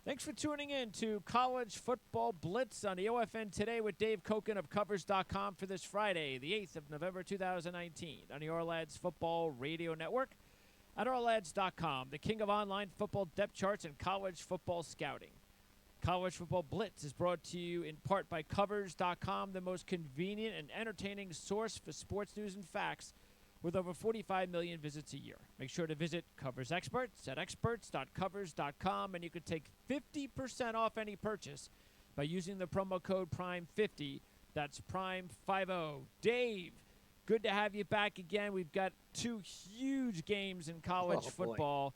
Thanks for tuning in to College Football Blitz on the OFN Today with Dave Koken of Covers.com for this Friday, the 8th of November 2019 on the Ourlads Football Radio Network at Ourlads.com, the king of online football depth charts and college football scouting. College Football Blitz is brought to you in part by Covers.com, the most convenient and entertaining source for sports news and facts with over 45 million visits a year. Make sure to visit Covers Experts at experts.covers.com, and you can take 50% off any purchase by using the promo code PRIME50. That's PRIME50. Dave, good to have you back again. We've got two huge games in college football.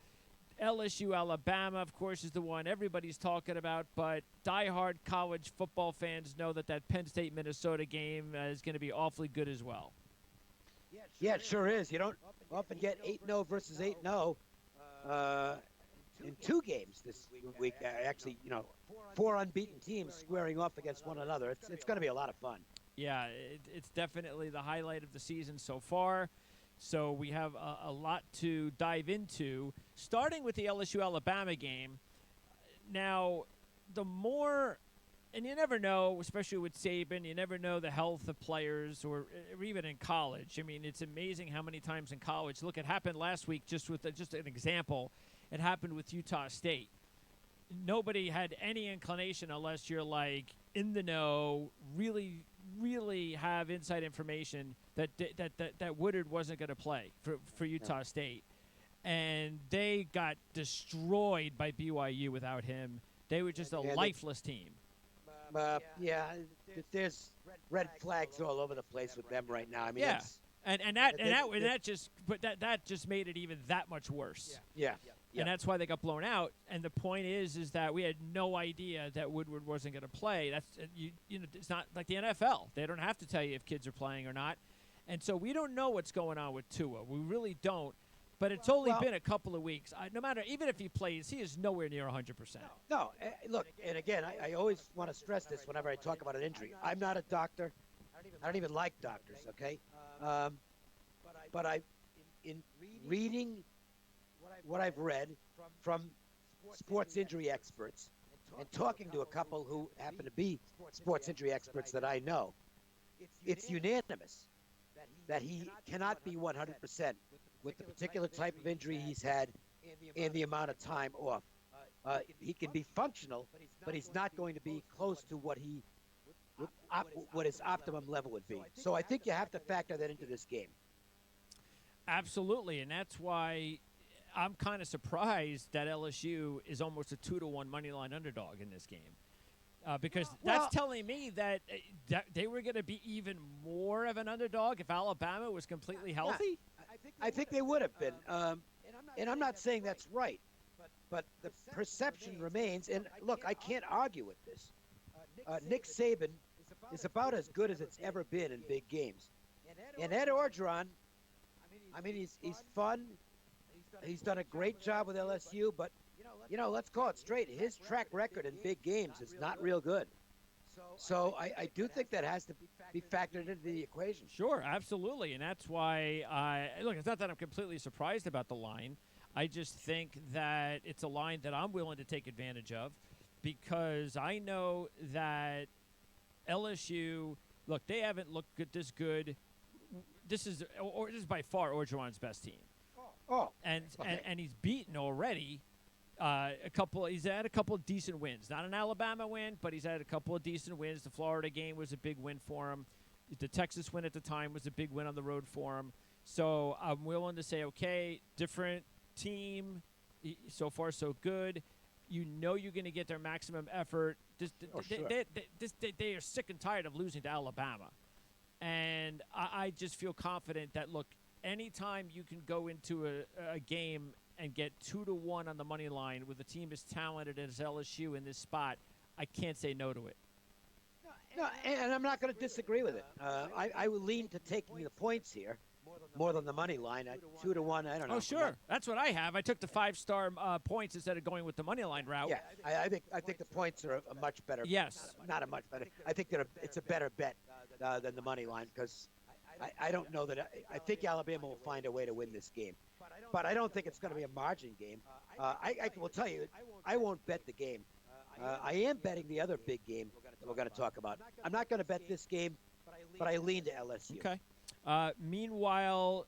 LSU, Alabama, of course, is the one everybody's talking about, but diehard college football fans know that Penn State-Minnesota game is going to be awfully good as well. Yeah, it sure is. You don't often get 8-0 versus 8-0 in two games this week. Actually, four unbeaten teams squaring off against one another. It's going to be a lot of fun. Yeah, it's definitely the highlight of the season so far. So we have a lot to dive into, starting with the LSU-Alabama game. Now, and you never know, especially with Saban, you never know the health of players or even in college. I mean, it's amazing how many times in college. Look, it happened last week, just an example. It happened with Utah State. Nobody had any inclination unless you're like in the know, really, really have inside information that Woodard wasn't going to play for Utah State. And they got destroyed by BYU without him. They were just a lifeless team. There's red flags all over the place with them right now. I mean, that just made it even that much worse. Yeah. And that's why they got blown out. And the point is that we had no idea that Woodward wasn't going to play. That's it's not like the NFL. They don't have to tell you if kids are playing or not. And so we don't know what's going on with Tua. We really don't. But it's only been a couple of weeks. No matter, even if he plays, he is nowhere near 100%. No, look, and again, I always want to stress this whenever I talk about an injury. I'm not a doctor. I don't even like doctors, okay? But in reading what I've read from sports injury experts and talking to a couple who happen to be sports injury experts that I know, it's unanimous that he cannot be 100% with the particular type of injury he's had and the amount of time off. He can be functional, but he's not going to be close to what his optimum level would be. So I think you have to factor that into this game. Absolutely, and that's why I'm kind of surprised that LSU is almost a 2-1 money line underdog in this game. Because that's telling me that they were going to be even more of an underdog if Alabama was completely healthy. I think they would have been. And I'm not saying that's right, but the perception remains. And look, I can't argue with this. Nick Saban is about as good as it's ever been in big games. And Ed Orgeron, I mean, he's fun. He's done a great job with LSU, but let's call it straight. His track record in big games is not real good. So I do think that has to be factored into the equation. Sure, absolutely. And that's why look, it's not that I'm completely surprised about the line. I just think that it's a line that I'm willing to take advantage of because I know that LSU, look, they haven't looked this good. This is by far Orgeron's best team. And he's beaten already. He's had a couple of decent wins. Not an Alabama win, but he's had a couple of decent wins. The Florida game was a big win for him. The Texas win at the time was a big win on the road for him. So I'm willing to say, okay, different team. So far, so good. You're going to get their maximum effort. They are sick and tired of losing to Alabama. And I just feel confident that, look, anytime you can go into a game and get 2-1 on the money line with a team as talented as LSU in this spot, I can't say no to it. No, and I'm not going to disagree with it. I would lean to taking the points here more than the money line. 2-1, I don't know. Oh, sure. That's what I have. I took the 5-star points instead of going with the money line route. Yeah, I think the points are a much better. Yes. Not a much better. I think it's a better bet than the money line because I don't know that. I think Alabama will find a way to win this game. But I don't think it's going to be a margin game. I will tell you, I won't bet the game I am betting the other big game that we're going to talk about. I'm not going to bet this game, but I lean to LSU. Okay. Meanwhile,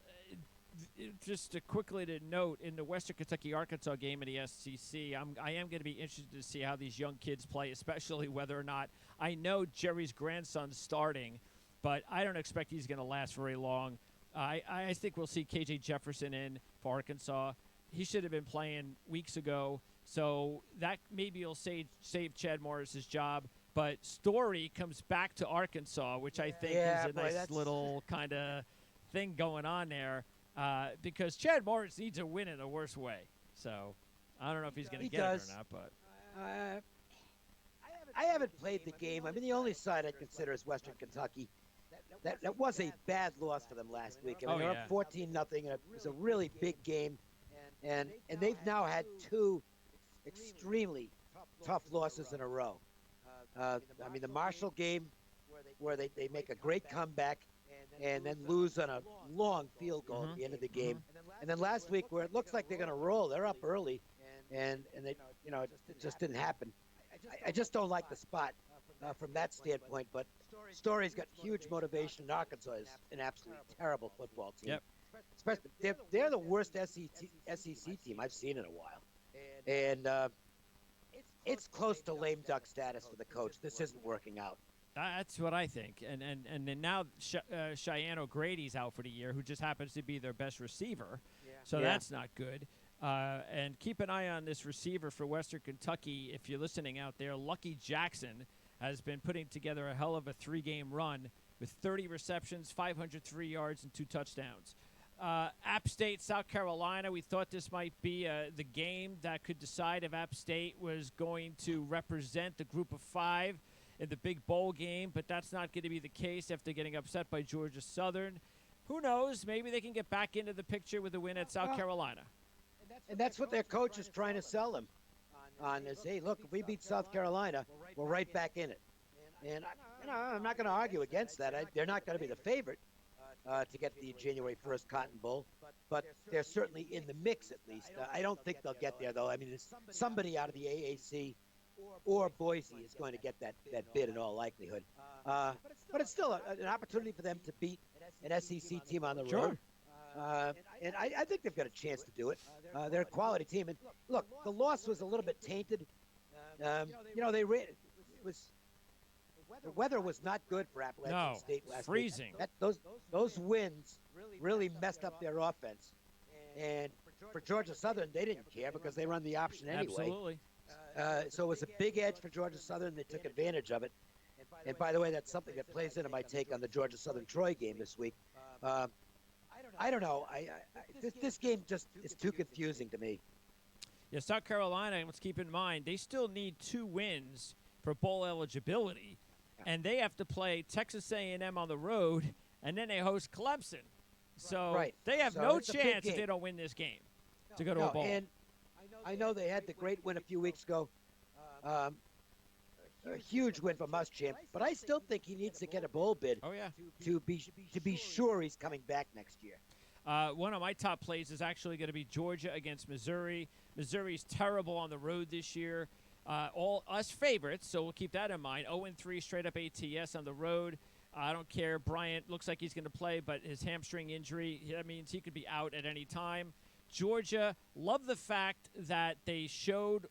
just to quickly to note, in the Western Kentucky-Arkansas game in the SEC, I am going to be interested to see how these young kids play, especially whether or not I know Jerry's grandson's starting, but I don't expect he's going to last very long. I think we'll see K.J. Jefferson in for Arkansas. He should have been playing weeks ago, so that maybe will save Chad Morris's job. But Story comes back to Arkansas, which I think is a nice little kind of thing going on there, because Chad Morris needs a win in the worst way. So I don't know if he's going to get it or not. But I haven't played the game. I mean, the only side I consider is Western Kentucky. That was a bad loss for them last week. I mean, they're up 14-0, and it was a really big game. And they've now had two extremely tough losses in a row. I mean, the Marshall game, where they make a great comeback and then lose on a long field goal at the end of the game. And then last week, where it looks like they're going to roll, they're up early, and they, it just didn't happen. I just don't like the spot from that standpoint, but Story's got huge motivation, and Arkansas is an absolutely terrible football team. Yep. Especially, they're the worst SEC team I've seen in a while. And it's close to lame duck status for the coach. This isn't working out. That's what I think. And then now Cheyenne O'Grady's out for the year, who just happens to be their best receiver. So that's not good. And keep an eye on this receiver for Western Kentucky. If you're listening out there, Lucky Jackson has been putting together a hell of a 3-game run with 30 receptions, 503 yards, and 2 touchdowns. App State, South Carolina, we thought this might be the game that could decide if App State was going to represent the group of 5 in the big bowl game, but that's not going to be the case after getting upset by Georgia Southern. Who knows? Maybe they can get back into the picture with a win at South Carolina. And that's what their coach is trying to sell them on is, hey, look, if we beat South Carolina, we're right back in it. And I'm not going to argue against that. They're not going to be the favorite to get the January 1st Cotton Bowl, but they're certainly in the mix at least. I don't think they'll get there, though. I mean, somebody out of the AAC or Boise is going to get that bid in all likelihood. But it's still an opportunity for them to beat an SEC team on the road. And I think they've got a chance to do it. They're a quality team. And look, the loss was a little bit tainted. The weather was not good for Appalachian State last freezing. week. Those winds really messed up their offense. And for Georgia Southern, they didn't care because they run the option anyway. Absolutely. So it was a big edge for Georgia Southern. They took advantage of it. And by the way, that's something that plays into my take on the Georgia Southern-Troy game this week. I don't know. This game just is too confusing to me. Yeah, South Carolina, let's keep in mind, they still need 2 wins for bowl eligibility, and they have to play Texas A&M on the road, and then they host Clemson. So they have no chance if they don't win this game to go to a bowl. And I know they had the great win a few weeks ago. A huge win for Muschamp, but I still think he needs to get a bowl bid. Oh yeah, to be sure he's coming back next year. One of my top plays is actually going to be Georgia against Missouri. Missouri's terrible on the road this year. All us favorites, so we'll keep that in mind. 0-3 straight up ATS on the road. I don't care. Bryant looks like he's going to play, but his hamstring injury, that means he could be out at any time. Georgia, love the fact that they showed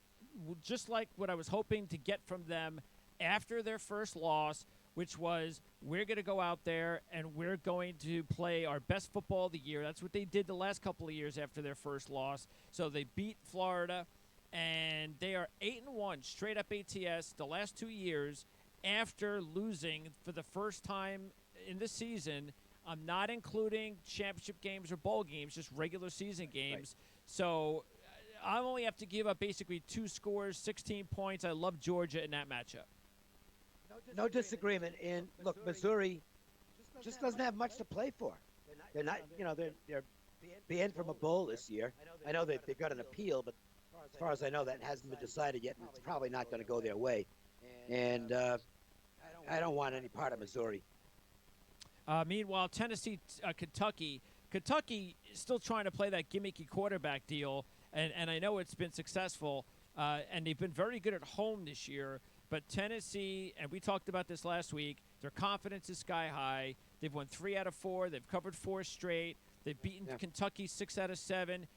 just like what I was hoping to get from them after their first loss, which was we're going to go out there and we're going to play our best football of the year. That's what they did the last couple of years after their first loss. So they beat Florida, and they are 8-1 straight up ATS the last 2 years after losing for the first time in the season. I'm not including championship games or bowl games, just regular season games. Right. So I only have to give up basically 2 scores, 16 points. I love Georgia in that matchup. No disagreement. And look, Missouri just doesn't have much to play for. They're not, they're banned from a bowl this year. I know that they've got an appeal, but as far as I know, that hasn't been decided yet, and it's probably not going to go their way. And I don't want any part of Missouri. Meanwhile, Tennessee, Kentucky is still trying to play that gimmicky quarterback deal, and I know it's been successful. and they've been very good at home this year. But Tennessee, and we talked about this last week, their confidence is sky high. They've won 3 out of 4. They've covered 4 straight. They've beaten Kentucky 6 out of 7.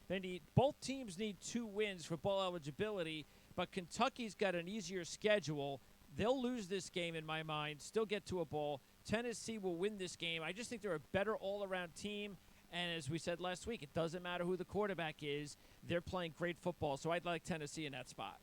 Both teams need 2 wins for bowl eligibility, but Kentucky's got an easier schedule. They'll lose this game in my mind, still get to a bowl. Tennessee will win this game. I just think they're a better all-around team. And as we said last week, it doesn't matter who the quarterback is. They're playing great football, so I'd like Tennessee in that spot.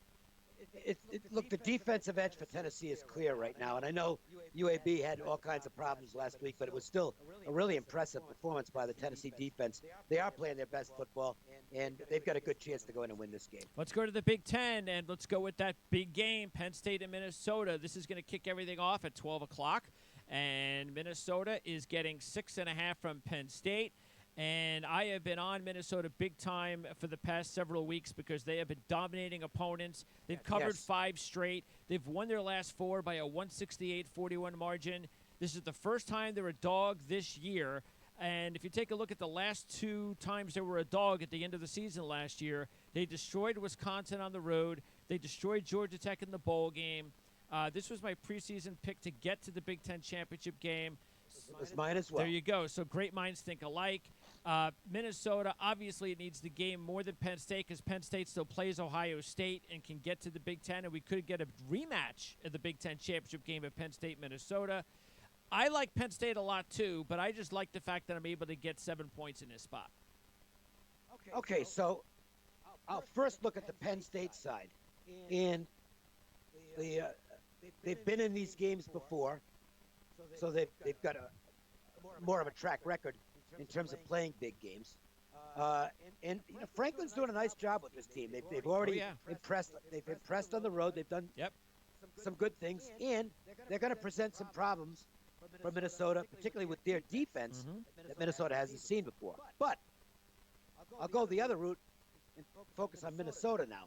Look, the defensive edge for Tennessee is clear right now, and I know UAB had all kinds of problems last week, but it was still a really impressive performance by the Tennessee defense. They are playing their best football, and they've got a good chance to go in and win this game. Let's go to the Big Ten, and let's go with that big game, Penn State and Minnesota. This is going to kick everything off at 12 o'clock, and Minnesota is getting 6.5 from Penn State. And I have been on Minnesota big time for the past several weeks because they have been dominating opponents. They've covered 5 straight. They've won their last 4 by a 168-41 margin. This is the first time they're a dog this year. And if you take a look at the last 2 times they were a dog at the end of the season last year, they destroyed Wisconsin on the road. They destroyed Georgia Tech in the bowl game. This was my preseason pick to get to the Big Ten championship game. It was mine as well. There you go. So great minds think alike. Minnesota, obviously, it needs the game more than Penn State because Penn State still plays Ohio State and can get to the Big Ten, and we could get a rematch of the Big Ten championship game at Penn State, Minnesota. I like Penn State a lot, too, but I just like the fact that I'm able to get 7 points in this spot. Okay, so I'll first look at the Penn State side. And they've been in these games before, so they've got more of a track record in terms of playing big games. And Franklin's doing a nice job with this team. They've already impressed. They've impressed on the road. They've done some good things, and they're going to present some problems for Minnesota, particularly with their defense that Minnesota hasn't seen before. But I'll go the other route and focus on Minnesota now.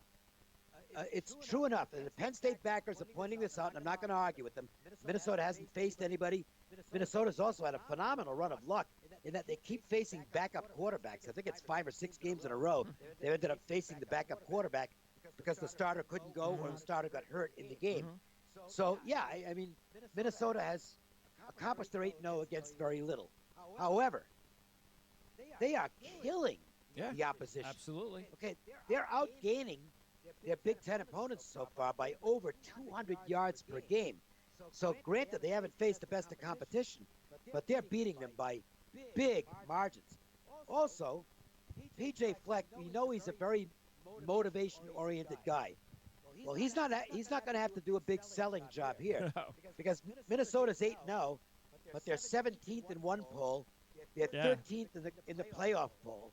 It's true enough, and the Penn State backers are pointing this out, and I'm not going to argue with them. Minnesota hasn't faced anybody. Minnesota's also had a phenomenal run of luck in that they keep facing backup quarterbacks. I think it's 5 or 6 games in a row. They ended up facing the backup quarterback because the starter couldn't go or the starter got hurt in the game. So, yeah, I mean, Minnesota has accomplished their 8-0 against very little. However, they are killing the opposition. Absolutely. Okay, they're outgaining their Big Ten opponents so far by over 200 yards per game. So granted, they haven't faced the best of competition, but they're beating them by big margins. Also, P.J. Fleck, we know he's a very motivation-oriented guy. Well, he's not going to have to do a big selling job here because Minnesota's 8-0, but they're 17th in one poll. They're 13th in the playoff poll.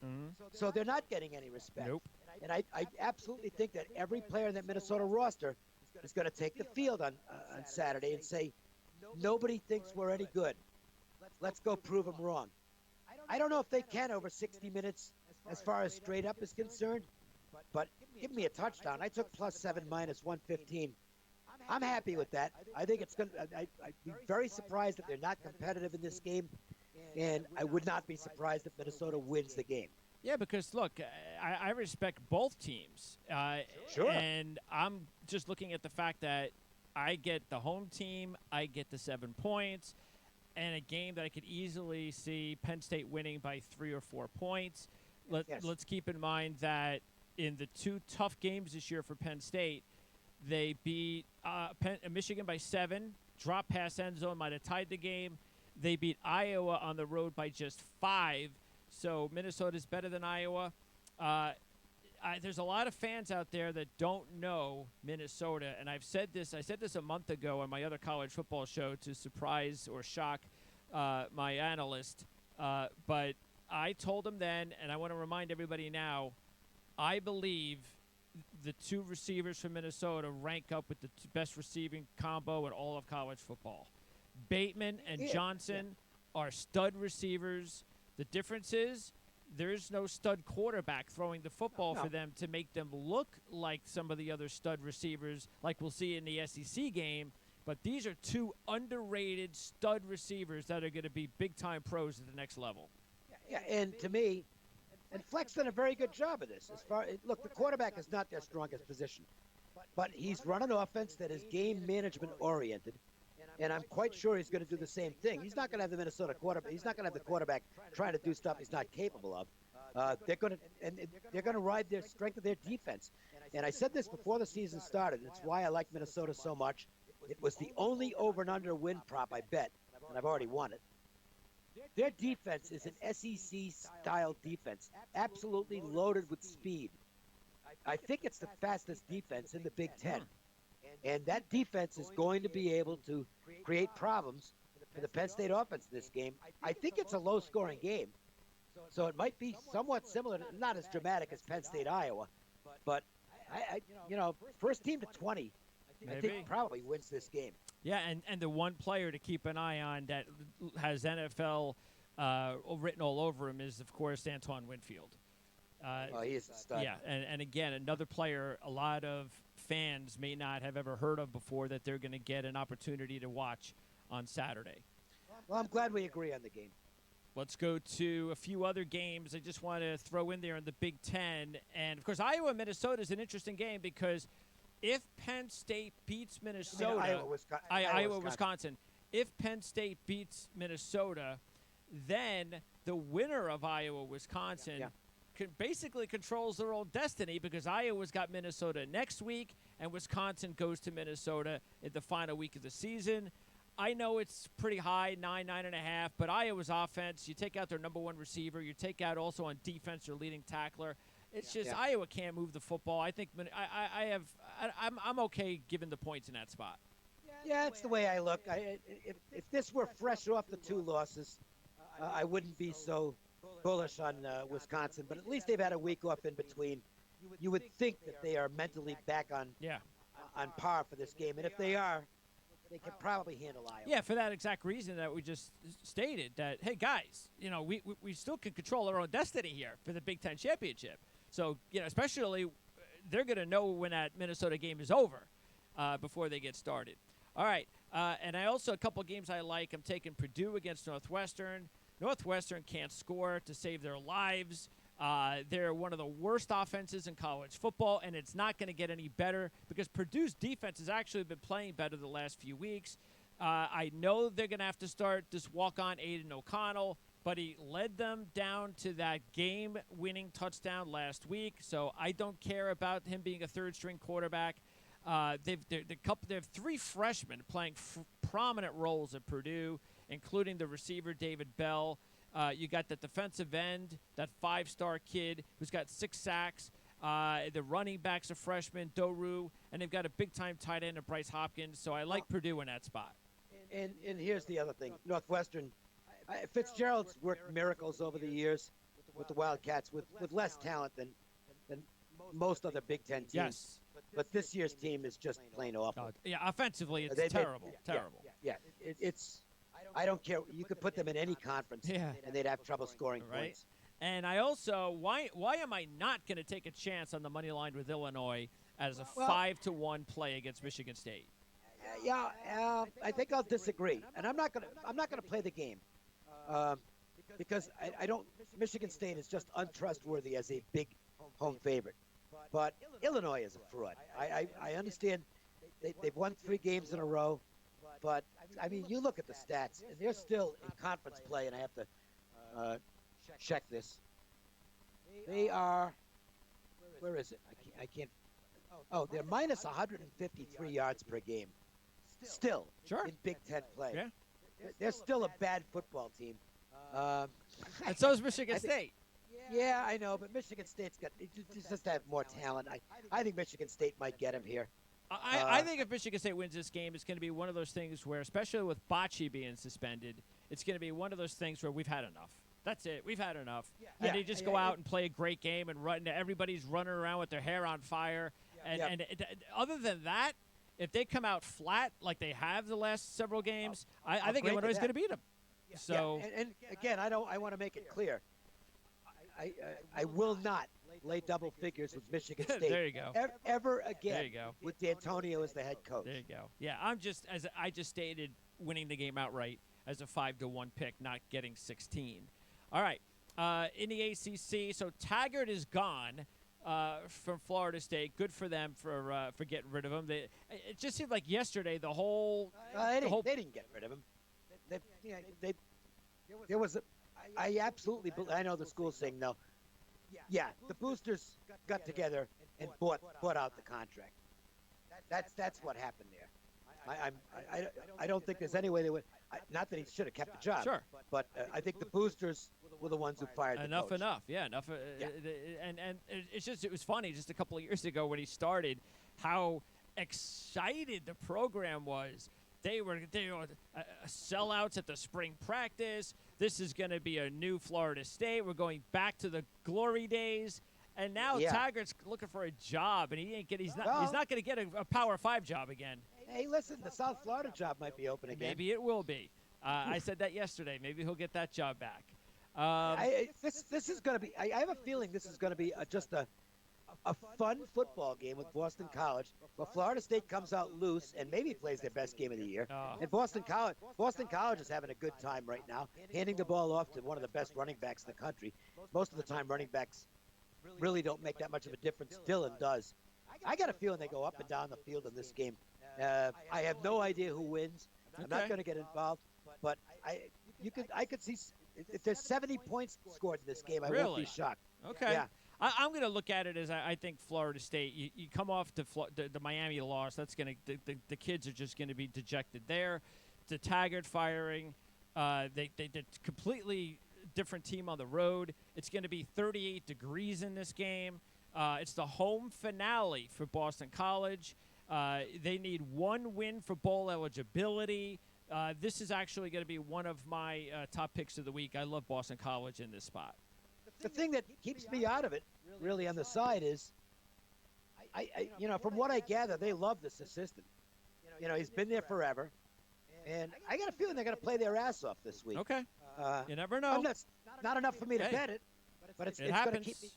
So they're not getting any respect. Nope. And I absolutely think that every player in that Minnesota roster is going to take the field on Saturday and say, nobody thinks we're any good. Let's go prove them wrong. I don't know if they can over 60 minutes as far as straight up is concerned, but give me a touchdown. I took +7 minus 115. I'm happy with that. I think it's going to – I'd be very surprised if they're not competitive in this game, and I would not be surprised if Minnesota wins the game. Yeah, because, look, I respect both teams. Sure. And I'm just looking at the fact that I get the home team, I get the 7 points, and a game that I could easily see Penn State winning by 3 or 4 points. Let's keep in mind that in the 2 tough games this year for Penn State, they beat Michigan by 7, drop pass end zone, might have tied the game. They beat Iowa on the road by just 5. So Minnesota's better than Iowa. There's a lot of fans out there that don't know Minnesota, and I said this a month ago on my other college football show to surprise or shock my analyst. But I told them then, and I want to remind everybody now, I believe the 2 receivers from Minnesota rank up with the best receiving combo in all of college football. Bateman and Johnson are stud receivers. The difference is there's no stud quarterback throwing the football for them to make them look like some of the other stud receivers like we'll see in the SEC game. But these are 2 underrated stud receivers that are going to be big-time pros at the next level. Yeah, and to me, and Fleck's done a very good job of this. Look, the quarterback is not their strongest position. but he's run an offense that is game management oriented, and I'm quite sure he's going to do the same thing. He's not going to have the Minnesota quarterback. He's not going to have the quarterback trying to do stuff he's not capable of. They're going to ride their strength of their defense. And I said this before the season started. It's why I like Minnesota so much. It was the only over and under win prop I bet, and I've already won it. Their defense is an SEC-style defense, absolutely loaded with speed. I think it's the fastest defense in the Big Ten. And that defense is going to be able to create problems for the Penn State offense in this game. I think it's a low-scoring game. So it might be somewhat similar, not as dramatic as Penn State, Iowa. But, first team to 20, I think probably wins this game. Yeah, and the one player to keep an eye on that has NFL written all over him is, of course, Antoine Winfield. He is a stud. Yeah, and again, another player a lot of fans may not have ever heard of before that they're going to get an opportunity to watch on Saturday. Well, I'm glad we agree on the game. Let's go to a few other games I just want to throw in there in the Big Ten. And, of course, Iowa-Minnesota is an interesting game because if Penn State beats Minnesota, Iowa-Wisconsin, if Penn State beats Minnesota, then the winner of Iowa-Wisconsin basically controls their own destiny because Iowa's got Minnesota next week and Wisconsin goes to Minnesota in the final week of the season. I know it's pretty high, 9.5, but Iowa's offense, you take out their number one receiver, you take out also on defense their leading tackler. It's just Iowa can't move the football. I think I'm okay giving the points in that spot. Yeah, it's the way I look. If this were fresh off the two losses, I wouldn't be so bullish on Wisconsin. But at least they've had a week off in between. You would think that they are mentally back on par for this game, and if they are, they can probably handle Iowa. Yeah, for that exact reason that we just stated, that, hey, guys, we still can control our own destiny here for the Big Ten championship. So, especially they're going to know when that Minnesota game is over before they get started. All right, and I also, a couple games I like, I'm taking Purdue against Northwestern. Northwestern can't score to save their lives. They're one of the worst offenses in college football, and it's not going to get any better because Purdue's defense has actually been playing better the last few weeks. I know they're going to have to start this walk-on Aiden O'Connell, but he led them down to that game-winning touchdown last week, so I don't care about him being a third-string quarterback. They have three freshmen playing prominent roles at Purdue, including the receiver David Bell. You got the defensive end, that five-star kid who's got 6 sacks. The running back's a freshman, Doru, and they've got a big-time tight end, Bryce Hopkins. So I like Purdue in that spot. And here's the other thing. Northwestern, Fitzgerald's worked miracles over the years with the Wildcats with less talent than most other Big Ten teams. Yes. But this year's team is just plain awful. Yeah, offensively, it's terrible. It's I don't care. You could put them in any conference, and they'd have trouble scoring points. And I also, why am I not going to take a chance on the money line with Illinois as a 5-1 play against Michigan State? I think I'll disagree, and I'm not gonna play the game because I don't. Michigan State is just untrustworthy as a big home favorite, but Illinois is a fraud. I understand they've won 3 games in a row. But, I mean, you look at the stats, and they're still in conference play, and I have to check this. They are – where is it? I can't – oh, they're minus 153 yards per game still in Big Ten play. Yeah. They're still a bad football team. And so is Michigan State. Yeah, I know, but Michigan State's got – just have more talent. I think Michigan State might get him here. I think if Michigan State wins this game, it's going to be one of those things where, especially with Bocce being suspended, it's going to be one of those things where we've had enough. That's it. We've had enough. And they just go out and play a great game and run. Everybody's running around with their hair on fire. And other than that, if they come out flat like they have the last several games, I think Illinois is going to beat them. So, and again, I want to make it clear. I will not lay double figures with Michigan State. There you go. Ever again. There you go. With D'Antonio as the head coach. There you go. Yeah, I'm just, as I just stated, winning the game outright as a 5-1 pick, not getting 16. All right. In the ACC, so Taggart is gone. from Florida State. Good for them for getting rid of him. It just seemed like yesterday They didn't get rid of him. There was I absolutely I know the school's saying no. Yeah, the boosters got together and bought out the contract. That's what happened there. I don't think there's any way they would. Not that he should have kept the job. Sure. But I think the boosters were the ones who fired the coach. Enough. Yeah, enough. And it was funny just a couple of years ago when he started, how excited the program was. They were sellouts at the spring practice. This is going to be a new Florida State. We're going back to the glory days. And now Taggart's looking for a job, and he's not going to get a Power 5 job again. Hey, listen, the South Florida job might be open again. Maybe it will be. I said that yesterday. Maybe he'll get that job back. This is going to be. I have a feeling this is going to be just a fun football game with Boston College, where Florida State comes out loose and maybe plays their best game of the year. And Boston College is having a good time right now, handing the ball off to one of the best running backs in the country. Most of the time, running backs really don't make that much of a difference. Dylan does. I got a feeling they go up and down the field in this game. I have no idea who wins. I'm not going to get involved, but I could see if there's 70 points scored in this game, I won't be shocked. Okay. Yeah. I'm going to look at it as I think Florida State. You come off the Miami loss. That's going to the kids are just going to be dejected there. The Taggart firing. They completely different team on the road. It's going to be 38 degrees in this game. It's the home finale for Boston College. They need one win for bowl eligibility. This is actually going to be one of my top picks of the week. I love Boston College in this spot. The thing that keeps me out of it, really, on the side is, from what I gather, they love this assistant. He's been there forever, and I got a feeling they're going to play their ass off this week. Okay. You never know. Not enough for me to bet it, but it's going to keep me.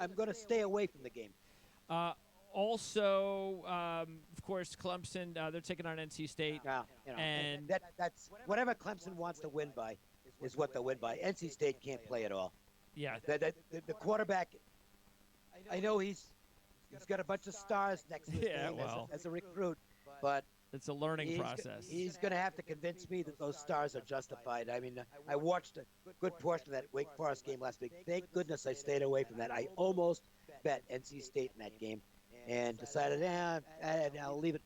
I'm going to stay away from the game. Also, of course, Clemson, they're taking on NC State. And that's whatever Clemson wants to win by is what they'll win by. NC State can't play at all. Yeah. The quarterback, I know he's got a bunch of stars next to his name as a recruit, but it's a learning process. He's going to have to convince me that those stars are justified. I mean, I watched a good portion of that Wake Forest game last week. Thank goodness I stayed away from that. I almost bet NC State in that game and decided, I'll leave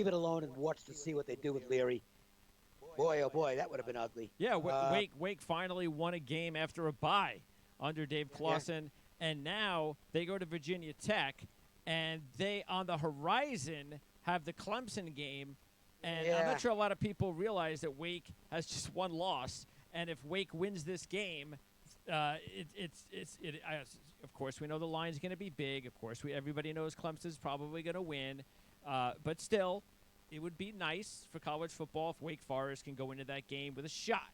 it alone and watch to see what they do with Leary. Boy, oh boy, that would have been ugly. Yeah, Wake finally won a game after a bye under Dave Clawson, and now they go to Virginia Tech, and they, on the horizon, have the Clemson game, and I'm not sure a lot of people realize that Wake has just one loss, and if Wake wins this game, of course, we know the line's going to be big. Of course, everybody knows Clemson's probably going to win, but still, it would be nice for college football if Wake Forest can go into that game with a shot.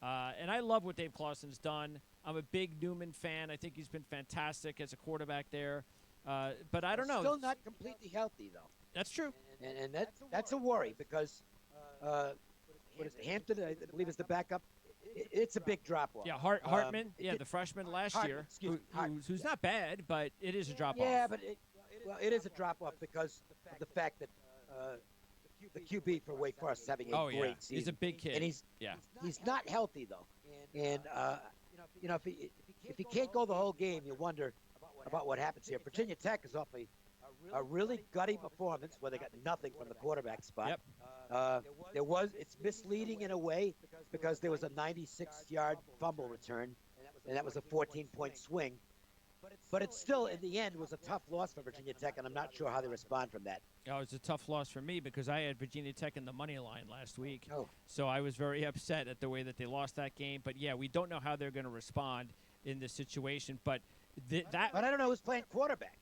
And I love what Dave Clawson's done. I'm a big Newman fan. I think he's been fantastic as a quarterback there. But I don't know. Still not completely healthy, though. That's true. And that's a worry because what is it, Hampton, I believe, is the backup. It's a big drop-off. Yeah, Hartman, the freshman last year, who's not bad, but it is a drop-off. Yeah, but it is a drop-off because of the fact that the QB for Wake Forest is having a great season. He's a big kid. And he's not healthy, though. And, if he can't go the whole game, you wonder about what happens here. Virginia Tech is off a really gutty performance where they got nothing from the quarterback spot. Yep. It's misleading in a way because there was a 96-yard fumble return, and that was a 14-point swing. But it still, in the end, was a tough loss for Virginia Tech, and I'm not sure how they respond from that. Oh, it's a tough loss for me because I had Virginia Tech in the money line last week. Oh. So I was very upset at the way that they lost that game. But, yeah, we don't know how they're going to respond in this situation. But But I don't know who's playing quarterback.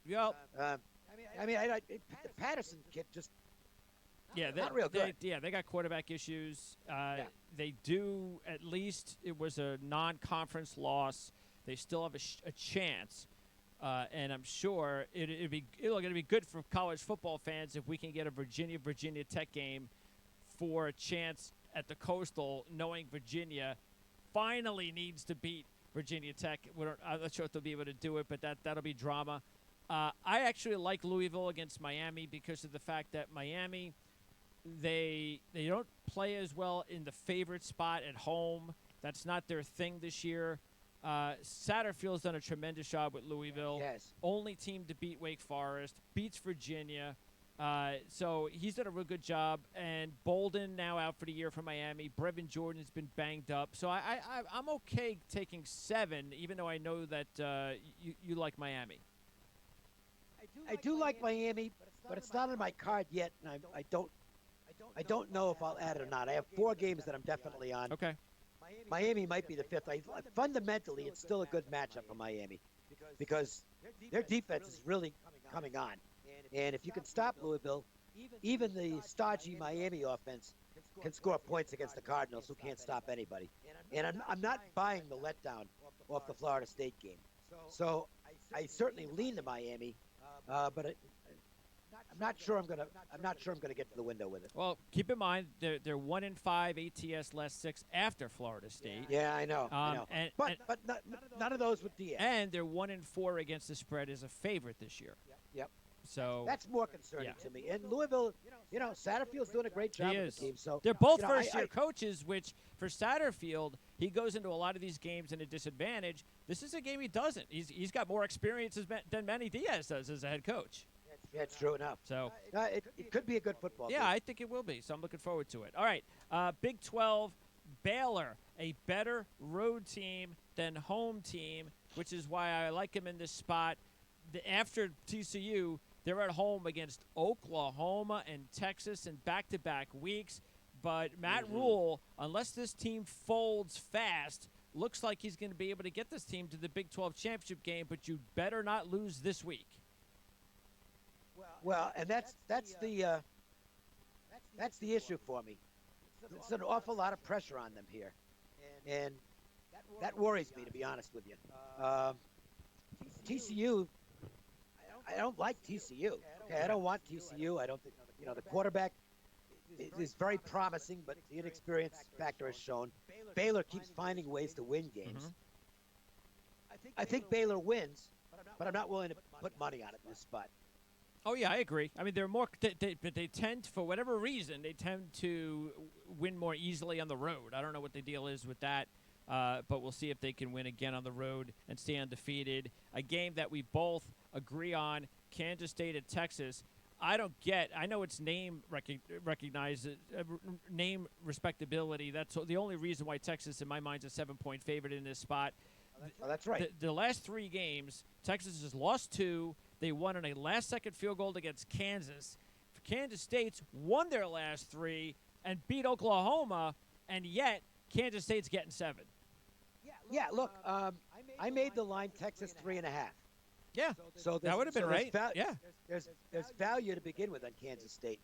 Well, the Patterson kid just not real good. They got quarterback issues. They do, at least it was a non-conference loss. They still have a chance. And I'm sure it'll be good for college football fans if we can get a Virginia Tech game for a chance at the Coastal, knowing Virginia finally needs to beat Virginia Tech. I'm not sure if they'll be able to do it, but that'll be drama. I actually like Louisville against Miami because of the fact that Miami, they don't play as well in the favorite spot at home. That's not their thing this year. Satterfield's done a tremendous job with Louisville. Yes. Only team to beat Wake Forest, beats Virginia. So he's done a real good job. And Bolden now out for the year for Miami. Brevin Jordan's been banged up. So I'm okay taking 7, even though I know that you like Miami. I do like Miami, but it's not on my card yet, and I don't know if I'll add it or not. I have 4 games that I'm definitely on. Okay. Miami might be the 5th. Fundamentally, it's still a good matchup for Miami because their defense is really coming on. And if you can stop Louisville, even the stodgy Miami offense can score points against the Cardinals, who can't stop anybody. And I'm not buying the letdown off the Florida State game. So I certainly lean to Miami, but I'm not sure I'm gonna get to the window with it. Well, keep in mind they're 1-5 ATS last 6 after Florida State. Yeah, I know. But none of those with Diaz. And they're 1-4 against the spread as a favorite this year. Yep. So that's more concerning to me. And Louisville, Satterfield's doing a great job with the team. So they're both first-year coaches, which for Satterfield, he goes into a lot of these games in a disadvantage. This is a game he doesn't. He's got more experience than Manny Diaz does as a head coach. Yeah, it's true enough. So it could be a good football game. I think it will be. So I'm looking forward to it. All right, Big 12, Baylor, a better road team than home team, which is why I like him in this spot. After TCU, they're at home against Oklahoma and Texas in back-to-back weeks. But Matt Rule, unless this team folds fast, looks like he's going to be able to get this team to the Big 12 championship game, but you better not lose this week. Well, and that's the issue for me. It's an awful lot of pressure on them here, and that worries me, to be honest with you. TCU, I don't like TCU. Okay, I don't want TCU. I don't think the quarterback is very promising, but the inexperience factor has shown. Baylor keeps finding ways to win games. I think Baylor wins, but I'm not willing to put money on it in this spot. Oh, yeah, I agree. I mean, they're more but they tend, for whatever reason, they tend to win more easily on the road. I don't know what the deal is with that, but we'll see if they can win again on the road and stay undefeated. A game that we both agree on, Kansas State at Texas. I know it's name name respectability. That's the only reason why Texas, in my mind, is a 7-point favorite in this spot. That's right. The last 3 games, Texas has lost 2. They won on a last-second field goal against Kansas. Kansas State's won their last 3 and beat Oklahoma, and yet Kansas State's getting 7. Yeah, look, I made the line Texas 3.5. Yeah, so that would have been right. There's value to begin with on Kansas State.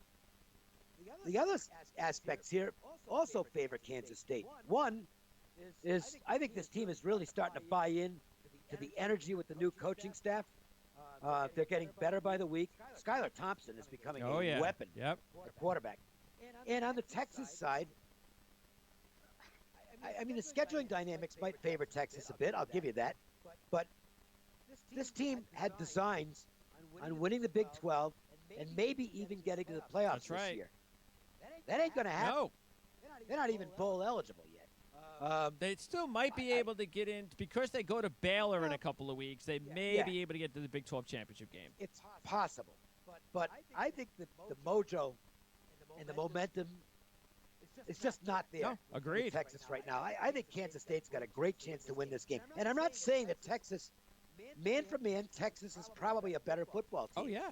The other aspects here also favor Kansas State. One is I think this team is really starting to buy in to the energy with the new coaching staff. They're getting better by the week. Skylar Thompson is becoming a weapon at quarterback. And on the Texas side, I mean, the scheduling dynamics might favor Texas a bit. I'll give you that. But this team had designs on winning the Big 12 and maybe even getting to the playoffs this year. That ain't going to happen. No. They're not even bowl eligible yet. They still might be able to get in because they go to Baylor in a couple of weeks. They may be able to get to the Big 12 championship game. It's possible, but I think the mojo and the momentum is just not there. No, agreed. With Texas right now. I think Kansas State's got a great chance to win this game, and I'm not saying that Texas, man for man, Texas is probably a better football team. Oh yeah,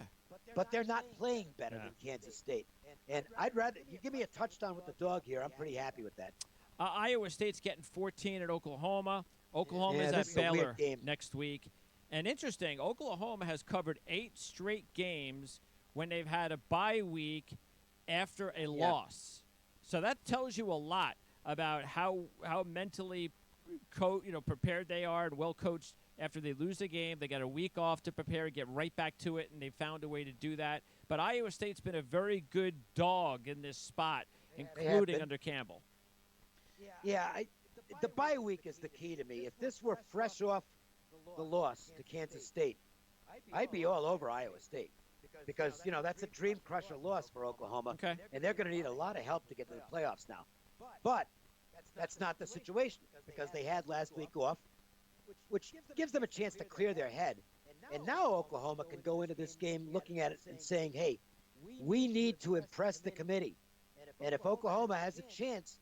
but they're not playing better than Kansas State. And I'd rather you give me a touchdown with the dog here. I'm pretty happy with that. Iowa State's getting 14 at Oklahoma. Oklahoma's at Baylor next week. And interesting, Oklahoma has covered 8 straight games when they've had a bye week after a loss. So that tells you a lot about how mentally prepared they are and well coached after they lose a game. They got a week off to prepare and get right back to it, and they found a way to do that. But Iowa State's been a very good dog in this spot, including under Campbell. Yeah, the bye week is the key to me. If this were fresh off the loss to Kansas State, I'd be all over Iowa State because, that's a dream crusher loss for Oklahoma. Okay. And they're going to need a lot of help to get to the playoffs now. But that's not the situation because they had last week off, which gives them a chance to clear their head. And now Oklahoma can go into this game looking at it and saying, hey, we need to impress the committee. And if Oklahoma has a chance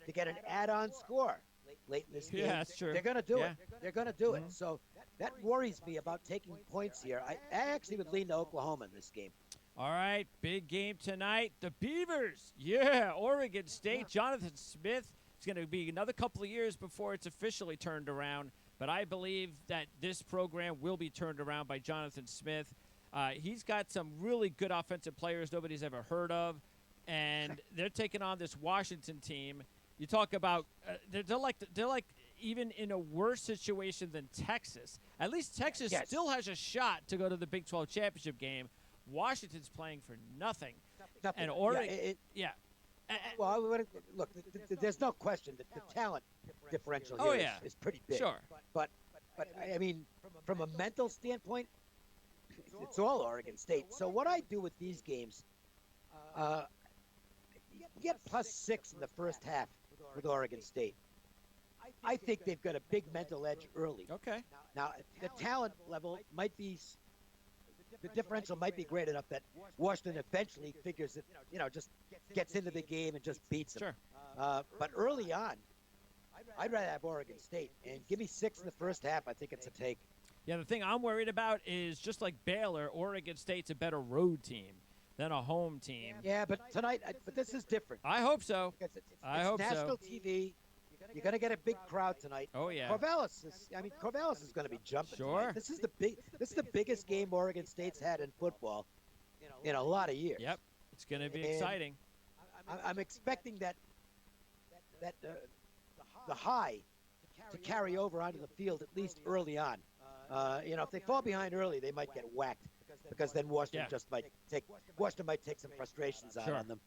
to get an add-on score late in this game, that's true. they're going to do it. They're going to do it. So that worries me about taking points here. I actually would lean to Oklahoma in this game. All right, big game tonight. The Beavers, Oregon State. Jonathan Smith. It's going to be another couple of years before it's officially turned around, but I believe that this program will be turned around by Jonathan Smith. He's got some really good offensive players nobody's ever heard of, and they're taking on this Washington team. You talk about they're like even in a worse situation than Texas. At least Texas still has a shot to go to the Big 12 championship game. Washington's playing for nothing. And Oregon, Well, look, there's no question that the talent differential here is pretty big. Sure. But I mean, from a mental standpoint, it's all Oregon State. So what I do with these games, get +6 in the first half with Oregon State. I think they've got a big mental edge early. Okay. Now, the talent level might be – the differential might be great enough that Washington eventually figures it, just gets into the game and just beats them. Sure. But early on, I'd rather have Oregon State. And give me 6 in the first half. I think it's a take. Yeah, the thing I'm worried about is just like Baylor, Oregon State's a better road team than a home team. Yeah, but tonight, but this is different. I hope so. It's I hope so. national TV. You're going to get a big crowd tonight. Oh, yeah. Corvallis is going to be jumping. Sure. Tonight. This is the biggest game Oregon State's had in football in a lot of years. Yep. It's going to be exciting. I'm expecting that the high to carry over onto the field at least early on. If they fall behind early, they might get whacked because then Washington might take some frustrations out on them.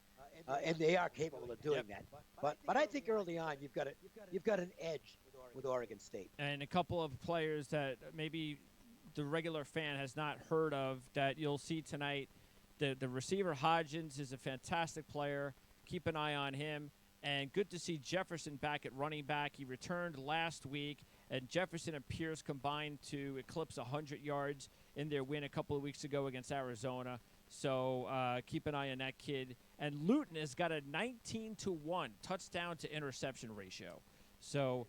And they are capable of doing that. But I think early on you've got an edge with Oregon State. And a couple of players that maybe the regular fan has not heard of that you'll see tonight. The receiver Hodgins is a fantastic player. Keep an eye on him. And good to see Jefferson back at running back. He returned last week, and Jefferson and Pierce combined to eclipse 100 yards in their win a couple of weeks ago against Arizona. So keep an eye on that kid. And Luton has got a 19-1 touchdown to interception ratio. So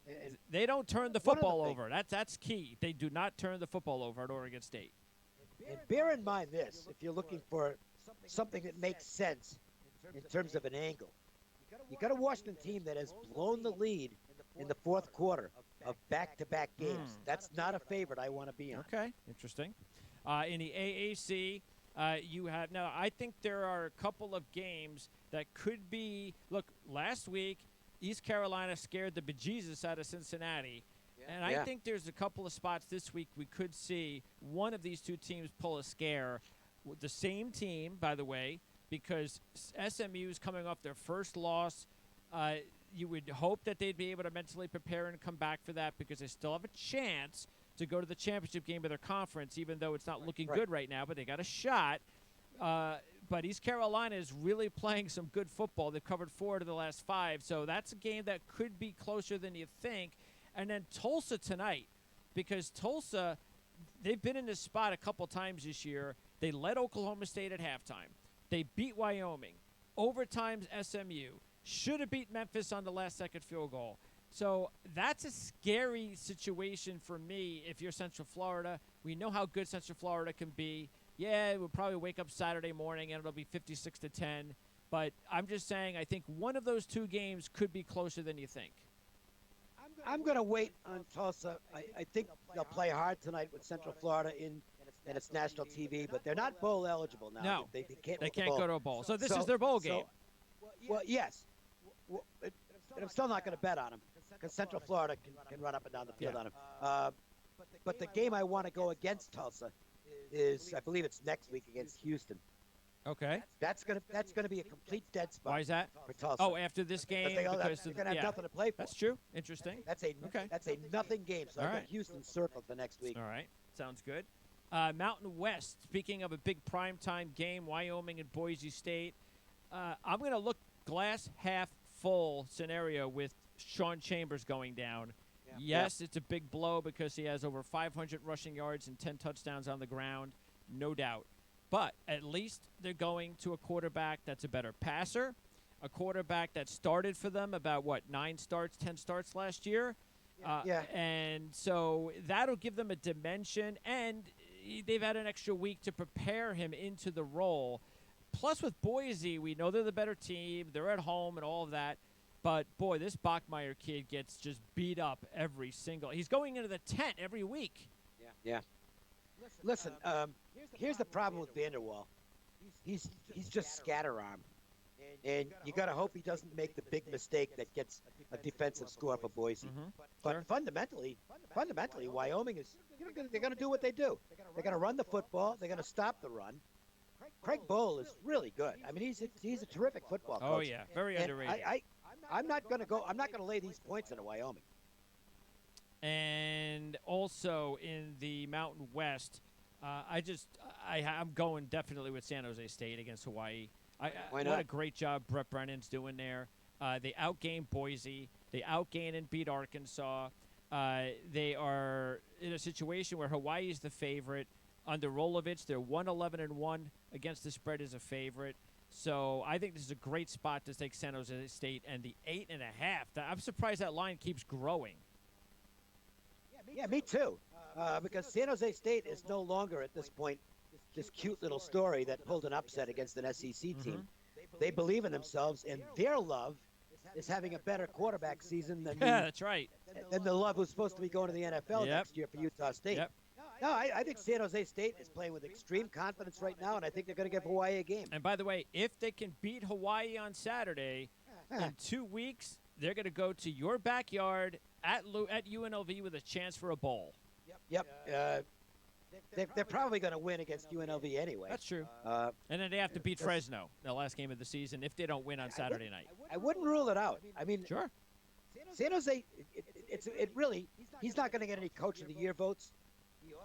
they don't turn the football over. That's key. They do not turn the football over at Oregon State. And bear in mind this, if you're looking for something that makes sense in terms of an angle, you got a Washington team that has blown the lead in the fourth quarter of back-to-back games. That's not a favorite I want to be on. Okay, interesting. In the AAC, you have now. I think there are a couple of games that could be. Look, last week, East Carolina scared the bejesus out of Cincinnati, and I think there's a couple of spots this week we could see one of these two teams pull a scare. The same team, by the way, because SMU is coming off their first loss. You would hope that they'd be able to mentally prepare and come back for that because they still have a chance to go to the championship game of their conference, even though it's not looking good right now, but they got a shot. But East Carolina is really playing some good football. They've covered 4 of the last 5, so that's a game that could be closer than you think. And then Tulsa tonight, because Tulsa, they've been in this spot a couple times this year. They led Oklahoma State at halftime. They beat Wyoming. Overtime's SMU. Should have beat Memphis on the last-second field goal. So that's a scary situation for me if you're Central Florida. We know how good Central Florida can be. Yeah, we'll probably wake up Saturday morning and it'll be 56-10. But I'm just saying I think one of those two games could be closer than you think. I'm going to wait on Tulsa. I think they'll play hard tonight with Central Florida and it's national TV, but they're not bowl eligible now. No, they can't go to a bowl. So this is their bowl game. Well, yes. But I'm still not going to bet on them because Central Florida can run up and down the field on them. But the game I want to go against Tulsa is, I believe it's next week against Houston. Okay. That's gonna be a complete dead spot. Why is that? For Tulsa? Oh, after this game, They're because gonna have nothing to play for. That's true. Interesting. That's a nothing game. So All I right. got Houston circled for next week. All right. Sounds good. Mountain West. Speaking of a big primetime game, Wyoming and Boise State. I'm going to look glass half full scenario with Sean Chambers going down. Yes, it's a big blow because he has over 500 rushing yards and 10 touchdowns on the ground, no doubt. But at least they're going to a quarterback that's a better passer, a quarterback that started for them about, 9 starts, 10 starts last year. And so that'll give them a dimension, and they've had an extra week to prepare him into the role. Plus, with Boise, we know they're the better team. They're at home and all of that. But, boy, this Bachmeier kid gets just beat up every single – he's going into the tent every week. Yeah. Listen, here's the problem with Vanderwall. He's just scatter-arm. And you got to hope he doesn't make the big mistake that gets a defensive score for Boise. But fundamentally, Wyoming is they're going to do what they do. They're going to run the football. They're going to stop the run. Craig Bowl is really good. I mean, he's a terrific football coach. Oh yeah, very underrated. I'm not going to lay these points into Wyoming. And also in the Mountain West, I'm going definitely with San Jose State against Hawaii. Why not? What a great job Brett Brennan's doing there. They outgained Boise. They outgained and beat Arkansas. They are in a situation where Hawaii is the favorite. Under Rolovich, they're 1-11-1 against the spread as a favorite. So I think this is a great spot to take San Jose State and the 8.5. I'm surprised that line keeps growing. Yeah, me too. Because San Jose State is no longer at this point this cute little story that pulled an upset against an SEC team. They believe in themselves, and their love is having a better quarterback season than that's right. Than the love who's supposed to be going to the NFL next year for Utah State. No, I think San Jose State is playing with extreme confidence right now, and I think they're going to give Hawaii a game. And by the way, if they can beat Hawaii on Saturday, in 2 weeks, they're going to go to your backyard at UNLV with a chance for a bowl. Yep. They're probably going to win against UNLV anyway. That's true. And then they have to beat Fresno, the last game of the season, if they don't win on Saturday night. I wouldn't rule it out. I mean, sure. San Jose, he's not going to get any Coach of the Year votes.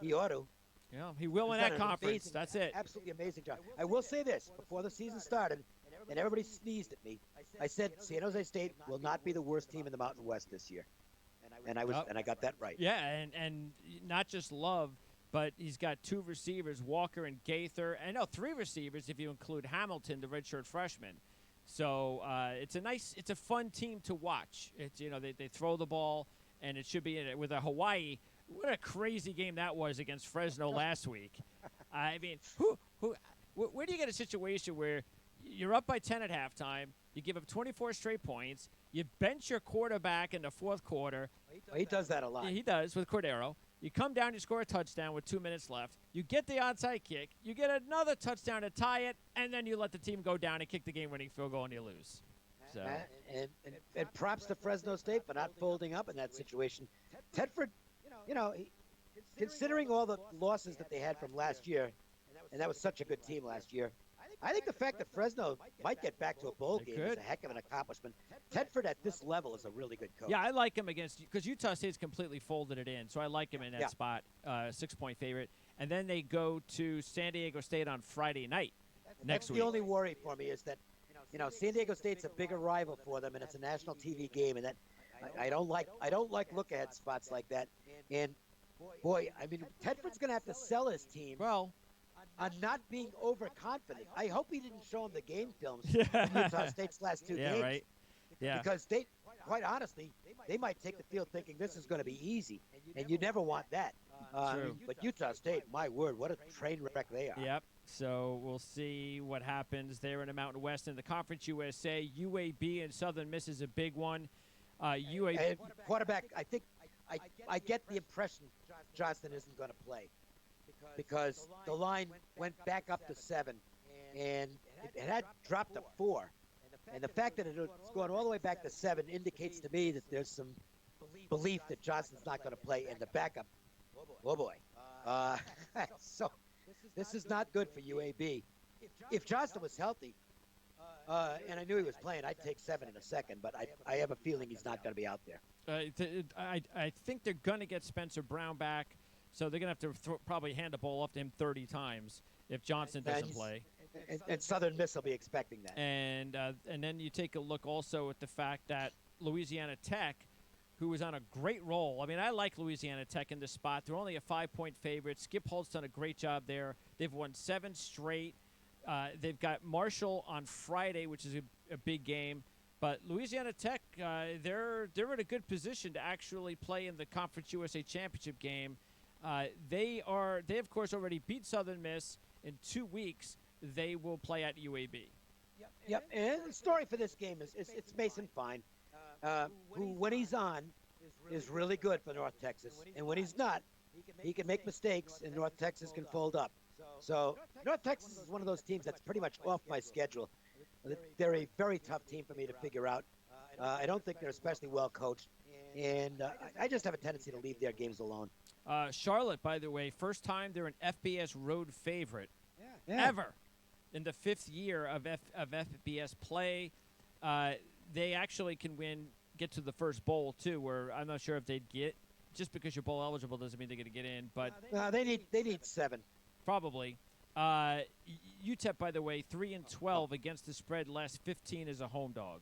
He ought to. Yeah, he will in that conference. That's it. Absolutely amazing job. I will say this, before the season started, and everybody sneezed at me, I said San Jose State will not be the worst team in the Mountain West this year. And I got that right. Yeah, and not just Love, but he's got 2 receivers, Walker and Gaither, and 3 receivers if you include Hamilton, the redshirt freshman. So it's a fun team to watch. It's they throw the ball, and it should be in it with a Hawaii. What a crazy game that was against Fresno last week. I mean, where do you get a situation where you're up by 10 at halftime, you give up 24 straight points, you bench your quarterback in the fourth quarter. He does that a lot. Yeah, he does with Cordero. You come down, you score a touchdown with 2 minutes left. You get the onside kick. You get another touchdown to tie it, and then you let the team go down and kick the game-winning field goal, and you lose. So. And props to Fresno State for not folding up in that situation. Tedford, considering all the losses that they had from last year, and that was such a good team last year, I think the fact that Fresno might get back to a bowl game is a heck of an accomplishment. Tedford at this level is a really good coach. Yeah, I like him because Utah State's completely folded it in, so I like him in that spot, 6-point favorite. And then they go to San Diego State on Friday night next week. The only worry for me is that, San Diego State's a bigger rival for them, and it's a national TV game, and that I don't like look-ahead spots like that. And boy, I mean, Tedford's going to have to sell his team. Well, on not being overconfident. I hope he didn't show him the game films in Utah State's last 2 games. Yeah, right. Yeah. Because quite honestly, they might take the field thinking this is going to be easy, and you never want that. True. But Utah State, my word, what a train wreck they are. Yep. So we'll see what happens there in the Mountain West. In the Conference USA, UAB and Southern Miss is a big one. UAB and quarterback, I think I get the impression Johnston isn't going to play. Because the line went back up to 7, and it had dropped to 4. And the fact that it's going all the way back to 7 indicates to me that there's some belief that Johnston's not going to play, and the backup, oh boy. So this is not good for UAB. if Johnston was healthy, and I knew he was playing, I'd take 7 in a second. But I have a feeling he's not going to be out there. I think they're going to get Spencer Brown back, so they're going to have to probably hand the ball off to him 30 times if Johnston doesn't play. And Southern Miss will be expecting that. And then you take a look also at the fact that Louisiana Tech, who was on a great roll. I mean, I like Louisiana Tech in this spot. They're only a 5-point favorite. Skip Holt's done a great job there. They've won 7 straight. They've got Marshall on Friday, which is a big game. But Louisiana Tech, they're in a good position to actually play in the Conference USA Championship game. They of course already beat Southern Miss. In 2 weeks, they will play at UAB. Yep. And the story for this game is it's Mason Fine, who when he's on is really good for North Texas, and when he's not, he can make mistakes, and North Texas can fold up. So North Texas is one of those teams that's pretty much off my schedule. They're a very tough team for me to figure out. I don't think they're especially well coached, and I just have a tendency to leave their games alone. Charlotte, by the way, first time they're an FBS road favorite ever in the 5th year of FBS play. They actually can get to the first bowl too, where I'm not sure if they'd get. Just because you're bowl eligible doesn't mean they're going to get in, but they need 7. Probably. UTEP, by the way, 3-12 against the spread. Last 15 as a home dog.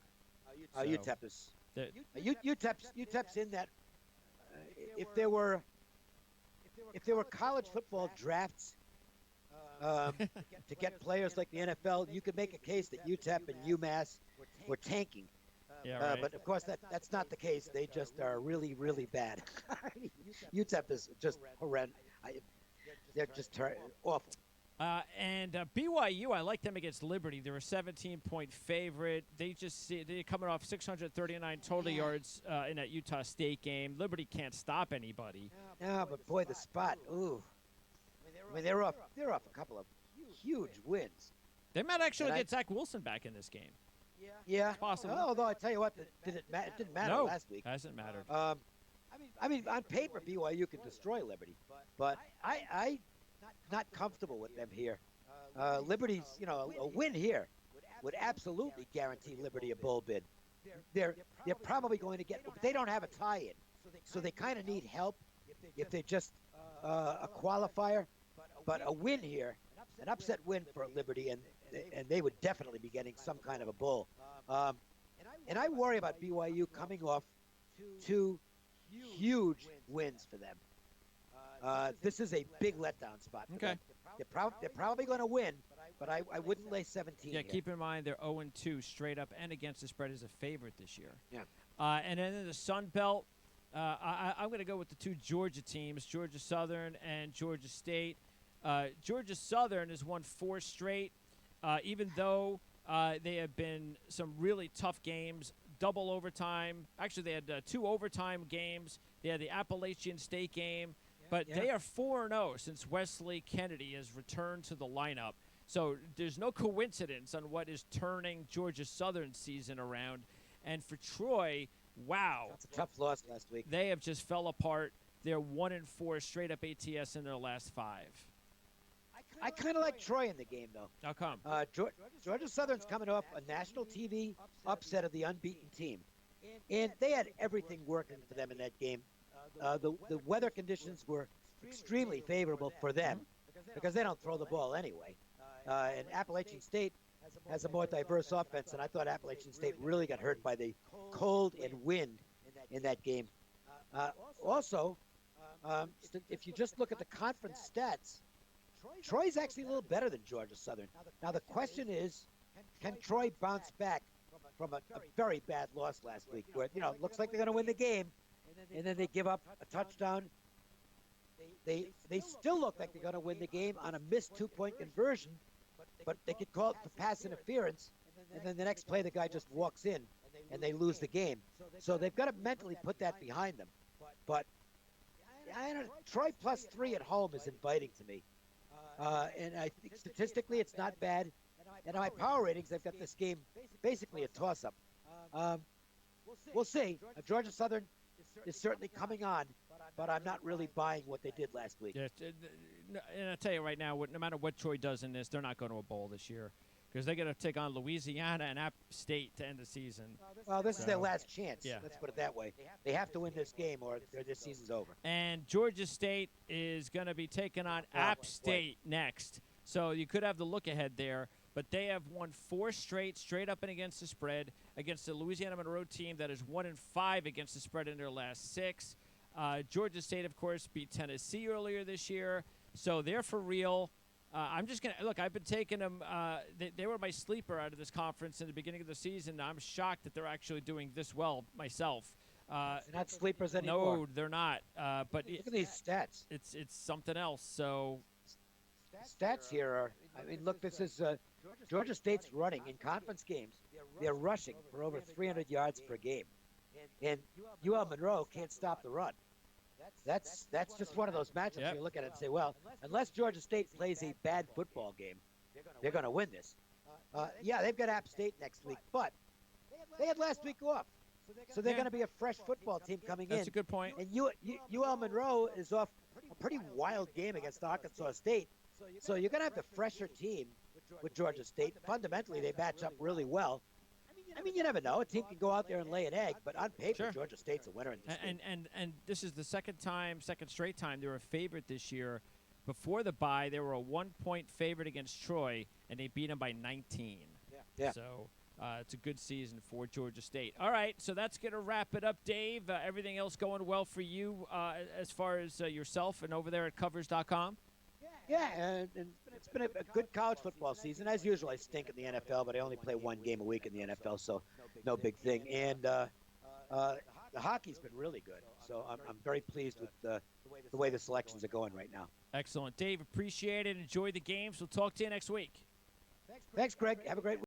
UTEP's in that. If there were college football drafts to get players like the NFL, you could make a case that UTEP and UMass were tanking. Yeah, right. But of course that's not the case. They just are really, really bad. UTEP is just horrendous. They're just awful. And BYU, I like them against Liberty. They're a 17-point favorite. They're coming off 639 total yards in that Utah State game. Liberty can't stop anybody. No, but boy, the spot. Ooh. I mean, they're off a couple of huge wins. They might actually get Zach Wilson back in this game. Yeah, it's possible. Although I tell you what, it didn't matter last week. Hasn't mattered. I mean, on paper, BYU can destroy Liberty, but I'm not comfortable with them here. Liberty's, a win here would absolutely guarantee Liberty a bowl bid. They're probably going to get. They don't have a tie-in, so they kind of need help if they just a qualifier. But a win here, an upset win for Liberty, and they would definitely be getting some kind of a bowl. And I worry about BYU coming off 2 huge wins for them. This is a big letdown spot for them. They're probably going to win, but I wouldn't lay 17 Yeah, here. keep in mind they're 0-2 straight up and against the spread as a favorite this year. Yeah. And then in the Sun Belt, I'm going to go with the 2 Georgia teams, Georgia Southern and Georgia State. Georgia Southern has won 4 straight, even though they have been some really tough games, double overtime. Actually, they had 2 overtime games. They had the Appalachian State game. But they are 4-0 since Wesley Kennedy has returned to the lineup. So there's no coincidence on what is turning Georgia Southern's season around. And for Troy, wow. That's a tough loss last week. They have just fell apart. They're 1-4 straight up ATS in their last 5. I kind of like Troy in the game, though. How come? Georgia Southern's coming off a national TV upset of the unbeaten team. And they had everything working for them in that game. The weather conditions were extremely favorable for them because they don't throw the ball anyway. And Appalachian State has a more diverse offense, and I thought Appalachian State really got hurt by the cold and wind in that game. Also, if you just look at the conference stats, Troy's actually a little better than Georgia Southern. Now the question is, can Troy bounce back from a very bad loss last week where, it looks like they're going to win the game, and then they give up a touchdown. They still look like they're going to win the game on a missed 2-point conversion, but they get called for pass interference, and then the next play the guy just walks in, and they lose the game. So they've got to mentally put that behind them. But I don't know, Troy plus 3 at home is inviting to me. And I think statistically it's not bad. And on my power ratings, I've got this game basically a toss-up. We'll see. Georgia Southern is certainly coming on, but I'm not really buying what they did last week. Yeah, and I'll tell you right now, no matter what Troy does in this, they're not going to a bowl this year because they're going to take on Louisiana and App State to end the season. Well, this is their last chance. Yeah. Let's put it that way. They have to win this game or this season's over. And Georgia State is going to be taking on App State next. So you could have the look ahead there, but they have won 4 straight up and against the spread against the Louisiana Monroe team that is 1-5 against the spread in their last 6. Georgia State, of course, beat Tennessee earlier this year, so they're for real. I'm just going to – look, I've been taking them they were my sleeper out of this conference in the beginning of the season. I'm shocked that they're actually doing this well myself. They're not sleepers anymore. No, they're not. But look at these stats. It's something else. So stats here are – I mean, look, this is Georgia State's running in conference games. They're rushing for over 300 yards per game. And UL Monroe can't stop the run. That's just one of those matchups you look at it and say, well, unless Georgia State plays a bad football game, they're going to win this. Yeah, they've got App State next week, but they had last week off. So they're going to be a fresh football team coming in. That's a good point. And UL Monroe is off a pretty wild game against Arkansas State. So you're going to have the fresher team with Georgia State. Fundamentally, they match up really well. I mean, you never know. A team can go out there and lay an egg, but on paper, Georgia State's a winner in this game. And this is the second straight time they were a favorite this year. Before the bye, they were a 1-point favorite against Troy, and they beat them by 19. Yeah. So it's a good season for Georgia State. All right, so that's going to wrap it up, Dave. Everything else going well for you as far as yourself and over there at covers.com? Yeah, and it's been a good college football season. As usual, I stink in the NFL, but I only play 1 game a week in the NFL, so no big thing. And the hockey's been really good, so I'm very pleased with the way the selections are going right now. Excellent. Dave, appreciate it. Enjoy the games. We'll talk to you next week. Thanks, Greg. Have a great week.